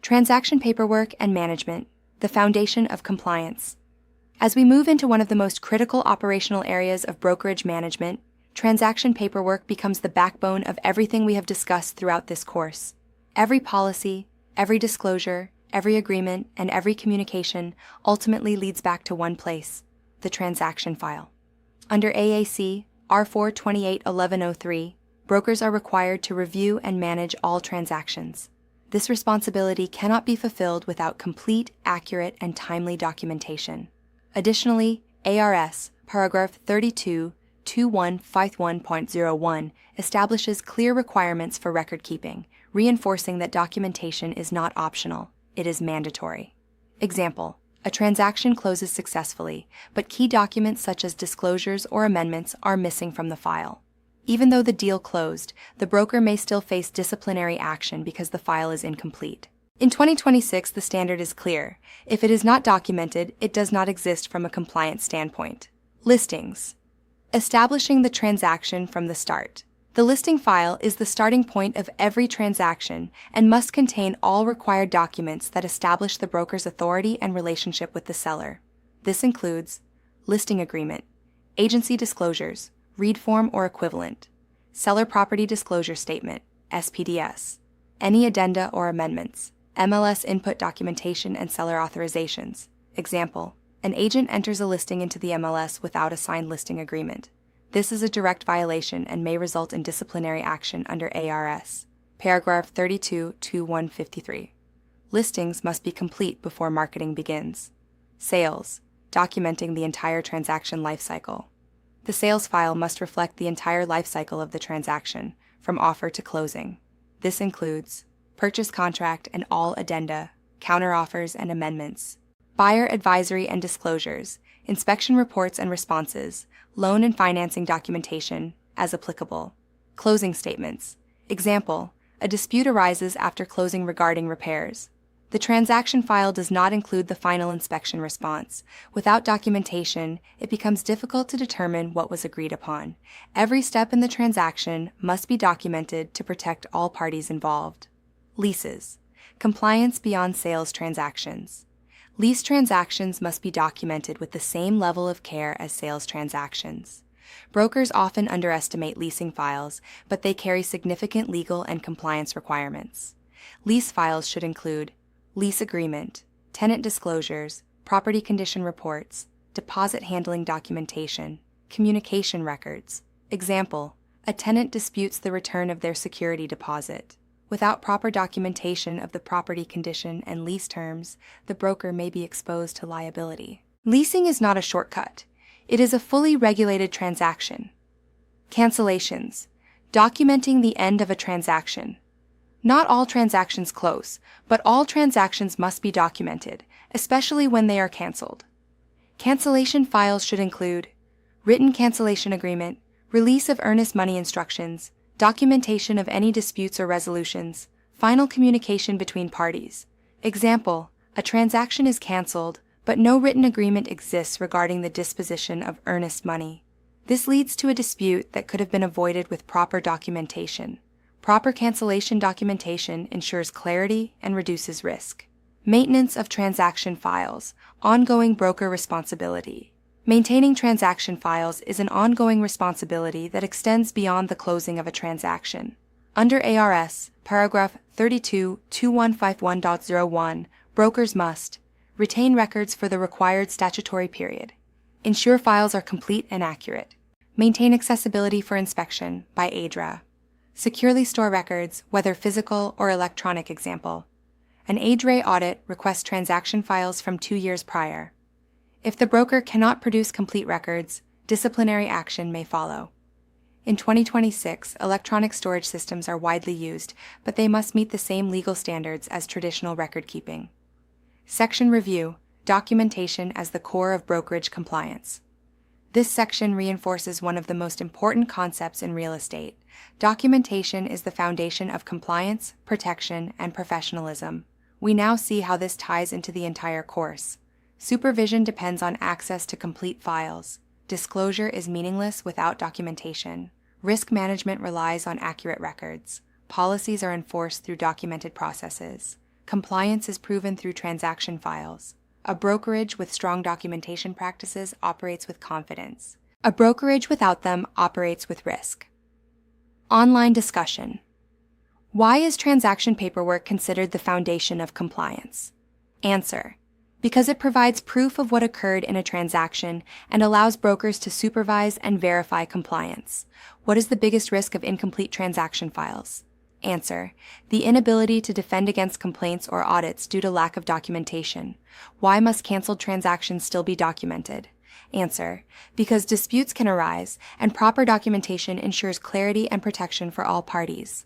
Transaction paperwork and management, the foundation of compliance. As we move into one of the most critical operational areas of brokerage management, transaction paperwork becomes the backbone of everything we have discussed throughout this course. Every policy, every disclosure, every agreement, and every communication ultimately leads back to one place: the transaction file. Under AAC R4281103, brokers are required to review and manage all transactions. This responsibility cannot be fulfilled without complete, accurate, and timely documentation. Additionally, ARS, paragraph 32.2151.01 establishes clear requirements for record keeping, reinforcing that documentation is not optional, it is mandatory. Example: a transaction closes successfully, but key documents such as disclosures or amendments are missing from the file. Even though the deal closed, the broker may still face disciplinary action because the file is incomplete. In 2026, the standard is clear: if it is not documented, it does not exist from a compliance standpoint. Listings. Establishing the transaction from the start. The listing file is the starting point of every transaction and must contain all required documents that establish the broker's authority and relationship with the seller. This includes listing agreement, agency disclosures, read form or equivalent, seller property disclosure statement, SPDS, any addenda or amendments, MLS input documentation and seller authorizations. Example: an agent enters a listing into the MLS without a signed listing agreement. This is a direct violation and may result in disciplinary action under ARS, paragraph 32.2153. Listings must be complete before marketing begins. Sales, documenting the entire transaction lifecycle. The sales file must reflect the entire lifecycle of the transaction, from offer to closing. This includes purchase contract and all addenda, counteroffers and amendments, buyer advisory and disclosures, inspection reports and responses, loan and financing documentation, as applicable, closing statements. Example: a dispute arises after closing regarding repairs. The transaction file does not include the final inspection response. Without documentation, it becomes difficult to determine what was agreed upon. Every step in the transaction must be documented to protect all parties involved. Leases. Compliance beyond sales transactions. Lease transactions must be documented with the same level of care as sales transactions. Brokers often underestimate leasing files, but they carry significant legal and compliance requirements. Lease files should include lease agreement, tenant disclosures, property condition reports, deposit handling documentation, communication records. Example: a tenant disputes the return of their security deposit. Without proper documentation of the property condition and lease terms, the broker may be exposed to liability. Leasing is not a shortcut. It is a fully regulated transaction. Cancellations. Documenting the end of a transaction. Not all transactions close, but all transactions must be documented, especially when they are canceled. Cancellation files should include written cancellation agreement, release of earnest money instructions, documentation of any disputes or resolutions, final communication between parties. Example: a transaction is canceled, but no written agreement exists regarding the disposition of earnest money. This leads to a dispute that could have been avoided with proper documentation. Proper cancellation documentation ensures clarity and reduces risk. Maintenance of transaction files, ongoing broker responsibility. Maintaining transaction files is an ongoing responsibility that extends beyond the closing of a transaction. Under ARS, paragraph 32.2151.01, brokers must retain records for the required statutory period, ensure files are complete and accurate, maintain accessibility for inspection by ADRA, securely store records, whether physical or electronic. Example: an ADRA audit requests transaction files from 2 years prior. If the broker cannot produce complete records, disciplinary action may follow. In 2026, electronic storage systems are widely used, but they must meet the same legal standards as traditional record keeping. Section Review: Documentation as the core of brokerage compliance. This section reinforces one of the most important concepts in real estate. Documentation is the foundation of compliance, protection, and professionalism. We now see how this ties into the entire course. Supervision depends on access to complete files. Disclosure is meaningless without documentation. Risk management relies on accurate records. Policies are enforced through documented processes. Compliance is proven through transaction files. A brokerage with strong documentation practices operates with confidence. A brokerage without them operates with risk. Online discussion. Why is transaction paperwork considered the foundation of compliance? Answer: because it provides proof of what occurred in a transaction and allows brokers to supervise and verify compliance. What is the biggest risk of incomplete transaction files? Answer: the inability to defend against complaints or audits due to lack of documentation. Why must canceled transactions still be documented? Answer: because disputes can arise, and proper documentation ensures clarity and protection for all parties.